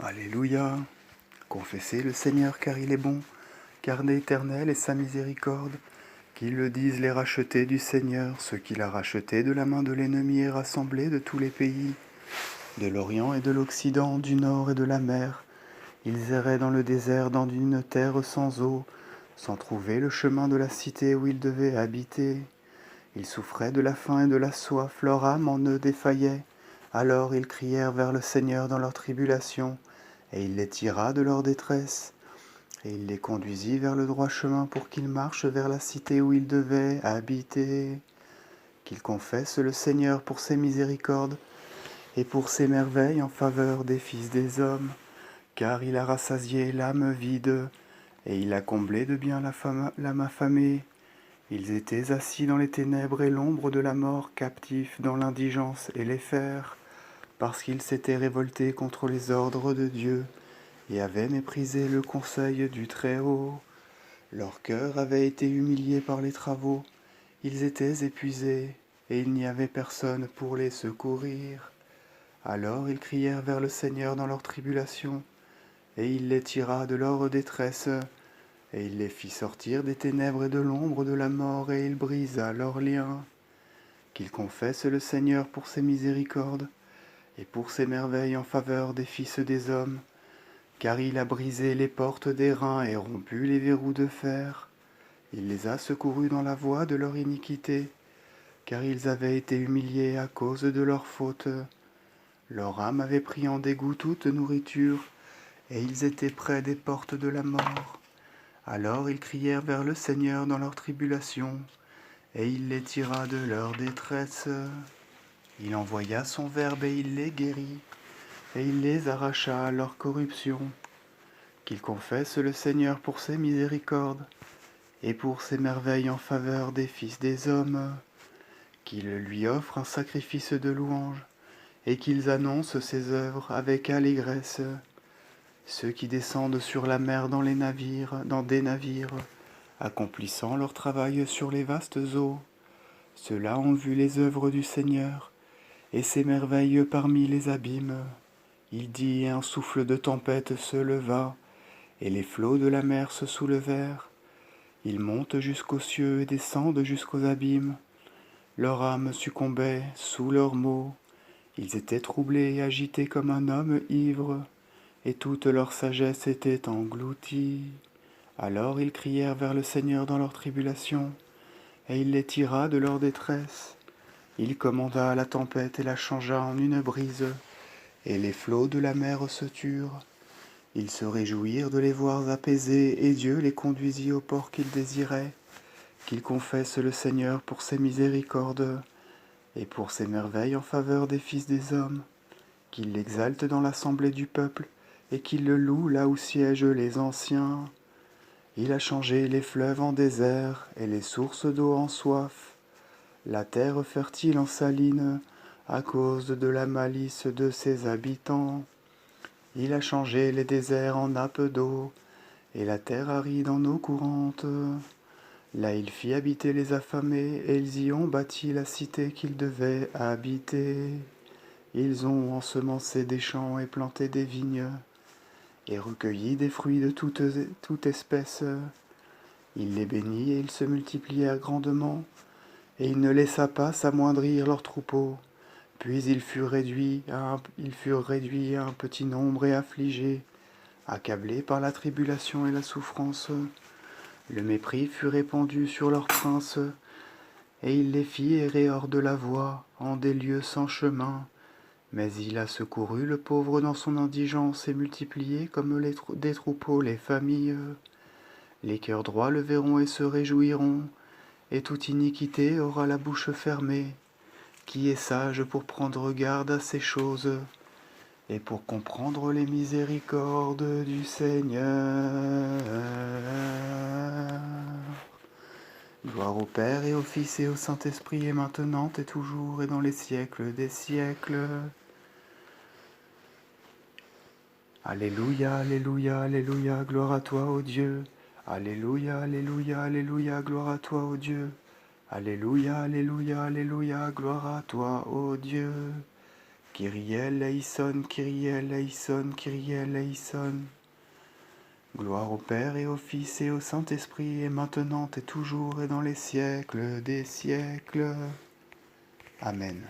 Alléluia. Confessez le Seigneur car il est bon, car l'Éternel est sa miséricorde. Qu'ils le disent les rachetés du Seigneur, ceux qu'il a rachetés de la main de l'ennemi et rassemblés de tous les pays, de l'Orient et de l'Occident, du Nord et de la mer. Ils erraient dans le désert, dans une terre sans eau, sans trouver le chemin de la cité où ils devaient habiter. Ils souffraient de la faim et de la soif, leur âme en eux défaillait. Alors ils crièrent vers le Seigneur dans leur tribulation, et il les tira de leur détresse. Et il les conduisit vers le droit chemin pour qu'ils marchent vers la cité où ils devaient habiter. Qu'ils confessent le Seigneur pour ses miséricordes et pour ses merveilles en faveur des fils des hommes. Car il a rassasié l'âme vide, et il a comblé de bien l'âme affamée. Ils étaient assis dans les ténèbres et l'ombre de la mort, captifs dans l'indigence et les fers, parce qu'ils s'étaient révoltés contre les ordres de Dieu et avaient méprisé le conseil du Très-Haut. Leur cœur avait été humilié par les travaux, ils étaient épuisés, et il n'y avait personne pour les secourir. Alors ils crièrent vers le Seigneur dans leur tribulation, et il les tira de leur détresse, et il les fit sortir des ténèbres et de l'ombre de la mort, et il brisa leurs liens. Qu'ils confessent le Seigneur pour ses miséricordes, et pour ses merveilles en faveur des fils des hommes, car il a brisé les portes d'airain et rompu les verrous de fer. Il les a secourus dans la voie de leur iniquité, car ils avaient été humiliés à cause de leurs fautes. Leur âme avait pris en dégoût toute nourriture, et ils étaient près des portes de la mort. Alors ils crièrent vers le Seigneur dans leur tribulation, et il les tira de leur détresse. Il envoya son verbe et il les guérit, et il les arracha à leur corruption. Qu'ils confessent le Seigneur pour ses miséricordes, et pour ses merveilles en faveur des fils des hommes. Qu'ils lui offrent un sacrifice de louange, et qu'ils annoncent ses œuvres avec allégresse. Ceux qui descendent sur la mer dans des navires, accomplissant leur travail sur les vastes eaux. Ceux-là ont vu les œuvres du Seigneur, et ses merveilles parmi les abîmes. Il dit, et un souffle de tempête se leva, et les flots de la mer se soulevèrent. Ils montent jusqu'aux cieux et descendent jusqu'aux abîmes. Leur âme succombait sous leurs maux. Ils étaient troublés et agités comme un homme ivre, et toute leur sagesse était engloutie. Alors ils crièrent vers le Seigneur dans leur tribulation, et il les tira de leur détresse. Il commanda la tempête et la changea en une brise, et les flots de la mer se turent. Ils se réjouirent de les voir apaisés, et Dieu les conduisit au port qu'ils désiraient. Qu'ils confessent le Seigneur pour ses miséricordes, et pour ses merveilles en faveur des fils des hommes. Qu'ils l'exaltent dans l'assemblée du peuple, et qu'ils le louent là où siègent les anciens. Il a changé les fleuves en désert, et les sources d'eau en soif, la terre fertile en saline, à cause de la malice de ses habitants. Il a changé les déserts en nappes d'eau, et la terre aride en eau courante. Là il fit habiter les affamés, et ils y ont bâti la cité qu'ils devaient habiter. Ils ont ensemencé des champs et planté des vignes, et recueilli des fruits de toute espèce. Il les bénit, et ils se multiplièrent grandement, et il ne laissa pas s'amoindrir leurs troupeaux. Puis ils furent réduits à un petit nombre et affligés, accablés par la tribulation et la souffrance. Le mépris fut répandu sur leurs princes, et il les fit errer hors de la voie, en des lieux sans chemin. Mais il a secouru le pauvre dans son indigence et multiplié comme des troupeaux les familles. Les cœurs droits le verront et se réjouiront, et toute iniquité aura la bouche fermée. Qui est sage pour prendre garde à ces choses, et pour comprendre les miséricordes du Seigneur. Gloire au Père et au Fils et au Saint-Esprit, et maintenant et toujours et dans les siècles des siècles. Alléluia, alléluia, alléluia, gloire à toi, ô Dieu. Alléluia, alléluia, alléluia, gloire à toi, ô Dieu. Alléluia, alléluia, alléluia, gloire à toi, ô Dieu. Kyrie eleison, Kyrie eleison, Kyrie eleison. Gloire au Père et au Fils et au Saint-Esprit, et maintenant et toujours et dans les siècles des siècles. Amen.